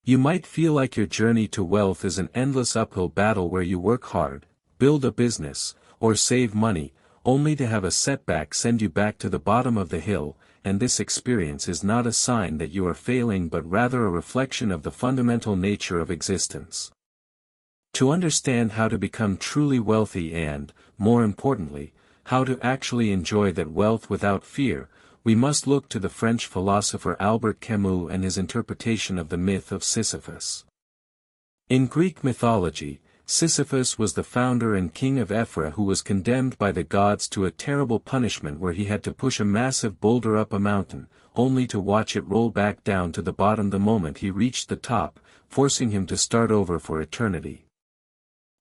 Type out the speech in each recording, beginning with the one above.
You might feel like your journey to wealth is an endless uphill battle where you work hard, build a business, or save money, only to have a setback send you back to the bottom of the hill, and this experience is not a sign that you are failing but rather a reflection of the fundamental nature of existence. To understand how to become truly wealthy and, more importantly, how to actually enjoy that wealth without fear, we must look to the French philosopher Albert Camus and his interpretation of the myth of Sisyphus. In Greek mythology, Sisyphus was the founder and king of Ephyra who was condemned by the gods to a terrible punishment where he had to push a massive boulder up a mountain, only to watch it roll back down to the bottom the moment he reached the top, forcing him to start over for eternity.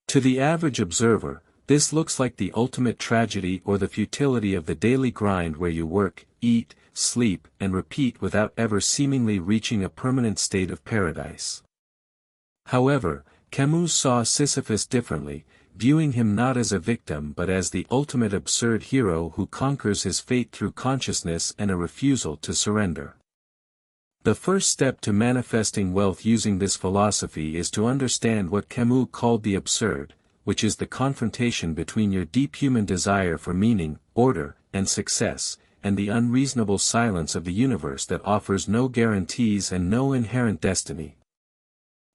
To the average observer, this looks like the ultimate tragedy or the futility of the daily grind where you work, eat, sleep, and repeat without ever seemingly reaching a permanent state of paradise. However, Camus saw Sisyphus differently, viewing him not as a victim but as the ultimate absurd hero who conquers his fate through consciousness and a refusal to surrender. The first step to manifesting wealth using this philosophy is to understand what Camus called the absurd, which is the confrontation between your deep human desire for meaning, order, and success, and the unreasonable silence of the universe that offers no guarantees and no inherent destiny.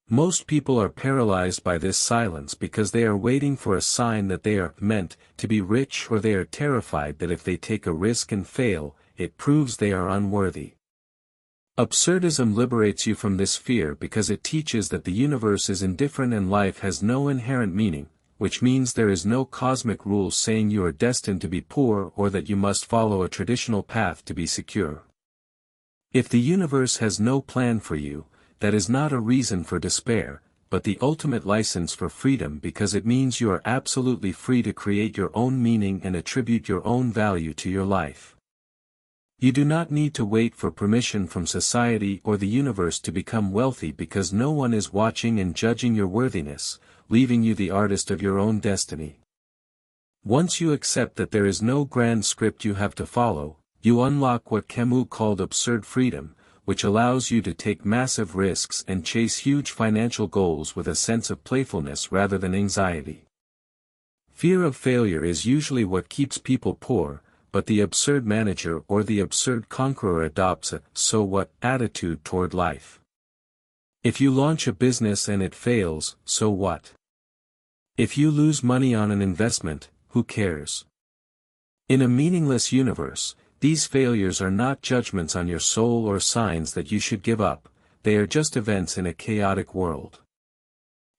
Most people are paralyzed by this silence because they are waiting for a sign that they are meant to be rich, or they are terrified that if they take a risk and fail, it proves they are unworthy. Absurdism liberates you from this fear because it teaches that the universe is indifferent and life has no inherent meaning, which means there is no cosmic rule saying you are destined to be poor or that you must follow a traditional path to be secure. If the universe has no plan for you, that is not a reason for despair, but the ultimate license for freedom, because it means you are absolutely free to create your own meaning and attribute your own value to your life. You do not need to wait for permission from society or the universe to become wealthy because no one is watching and judging your worthiness, leaving you the artist of your own destiny. Once you accept that there is no grand script you have to follow, you unlock what Camus called absurd freedom, which allows you to take massive risks and chase huge financial goals with a sense of playfulness rather than anxiety. Fear of failure is usually what keeps people poor, but the absurd manager or the absurd conqueror adopts a "so what" attitude toward life. If you launch a business and it fails, so what? If you lose money on an investment, who cares? In a meaningless universe, these failures are not judgments on your soul or signs that you should give up, they are just events in a chaotic world.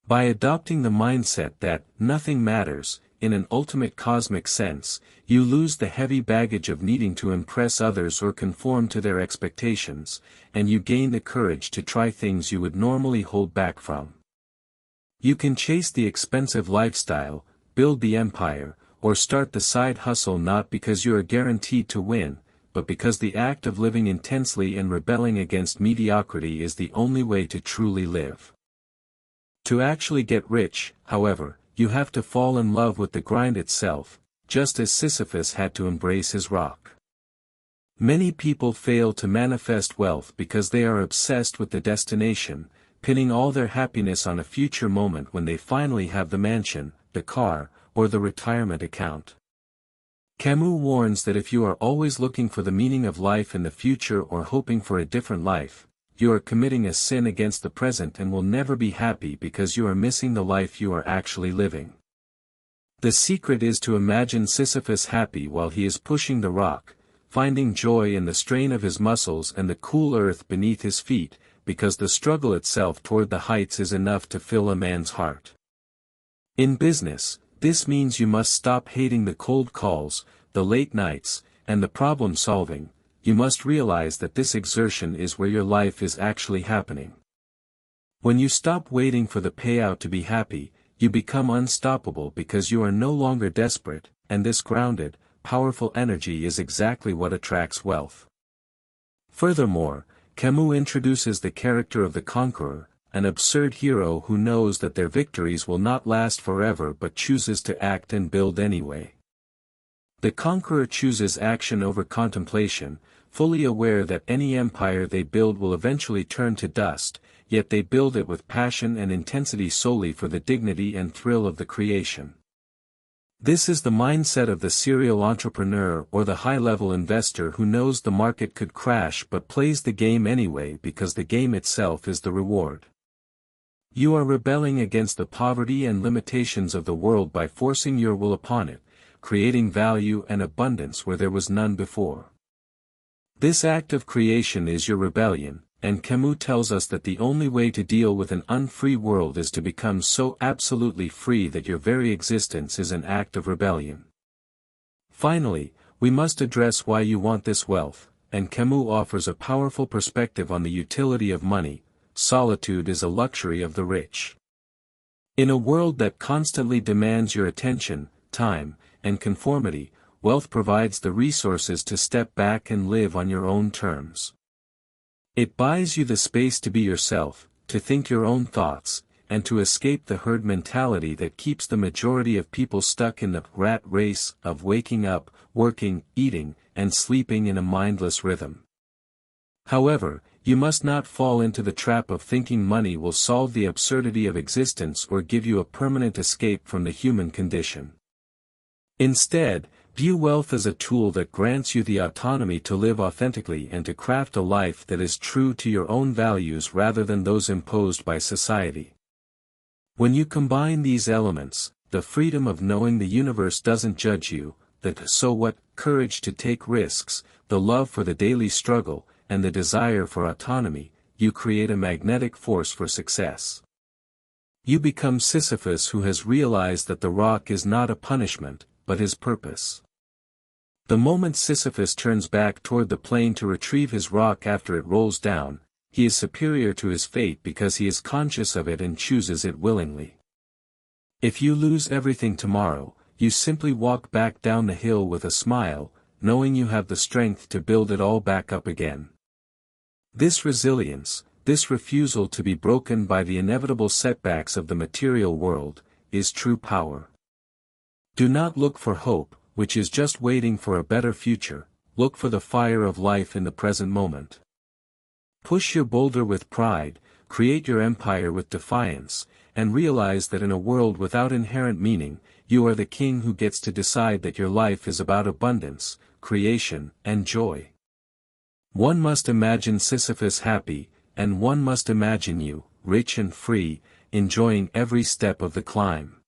By adopting the mindset that nothing matters, in an ultimate cosmic sense, you lose the heavy baggage of needing to impress others or conform to their expectations, and you gain the courage to try things you would normally hold back from. You can chase the expensive lifestyle, build the empire, or start the side hustle not because you are guaranteed to win, but because the act of living intensely and rebelling against mediocrity is the only way to truly live. To actually get rich, however, you have to fall in love with the grind itself, just as Sisyphus had to embrace his rock. Many people fail to manifest wealth because they are obsessed with the destination, pinning all their happiness on a future moment when they finally have the mansion, the car, or the retirement account. Camus warns that if you are always looking for the meaning of life in the future or hoping for a different life, you are committing a sin against the present and will never be happy because you are missing the life you are actually living. The secret is to imagine Sisyphus happy while he is pushing the rock, finding joy in the strain of his muscles and the cool earth beneath his feet, because the struggle itself toward the heights is enough to fill a man's heart. In business, this means you must stop hating the cold calls, the late nights, and the problem solving. You must realize that this exertion is where your life is actually happening. When you stop waiting for the payout to be happy, you become unstoppable because you are no longer desperate, and this grounded, powerful energy is exactly what attracts wealth. Furthermore, Camus introduces the character of the conqueror, an absurd hero who knows that their victories will not last forever but chooses to act and build anyway. The conqueror chooses action over contemplation, fully aware that any empire they build will eventually turn to dust, yet they build it with passion and intensity solely for the dignity and thrill of the creation. This is the mindset of the serial entrepreneur or the high-level investor who knows the market could crash but plays the game anyway because the game itself is the reward. You are rebelling against the poverty and limitations of the world by forcing your will upon it, creating value and abundance where there was none before. This act of creation is your rebellion, and Camus tells us that the only way to deal with an unfree world is to become so absolutely free that your very existence is an act of rebellion. Finally, we must address why you want this wealth, and Camus offers a powerful perspective on the utility of money. Solitude is a luxury of the rich. In a world that constantly demands your attention, time, and conformity, wealth provides the resources to step back and live on your own terms. It buys you the space to be yourself, to think your own thoughts, and to escape the herd mentality that keeps the majority of people stuck in the rat race of waking up, working, eating, and sleeping in a mindless rhythm. However, you must not fall into the trap of thinking money will solve the absurdity of existence or give you a permanent escape from the human condition. Instead, view wealth as a tool that grants you the autonomy to live authentically and to craft a life that is true to your own values rather than those imposed by society. When you combine these elements, the freedom of knowing the universe doesn't judge you, the so what, courage to take risks, the love for the daily struggle, and the desire for autonomy, you create a magnetic force for success. You become Sisyphus who has realized that the rock is not a punishment, but his purpose. The moment Sisyphus turns back toward the plain to retrieve his rock after it rolls down, he is superior to his fate because he is conscious of it and chooses it willingly. If you lose everything tomorrow, you simply walk back down the hill with a smile, knowing you have the strength to build it all back up again. This resilience, this refusal to be broken by the inevitable setbacks of the material world, is true power. Do not look for hope, which is just waiting for a better future, look for the fire of life in the present moment. Push your boulder with pride, create your empire with defiance, and realize that in a world without inherent meaning, you are the king who gets to decide that your life is about abundance, creation, and joy. One must imagine Sisyphus happy, and one must imagine you, rich and free, enjoying every step of the climb.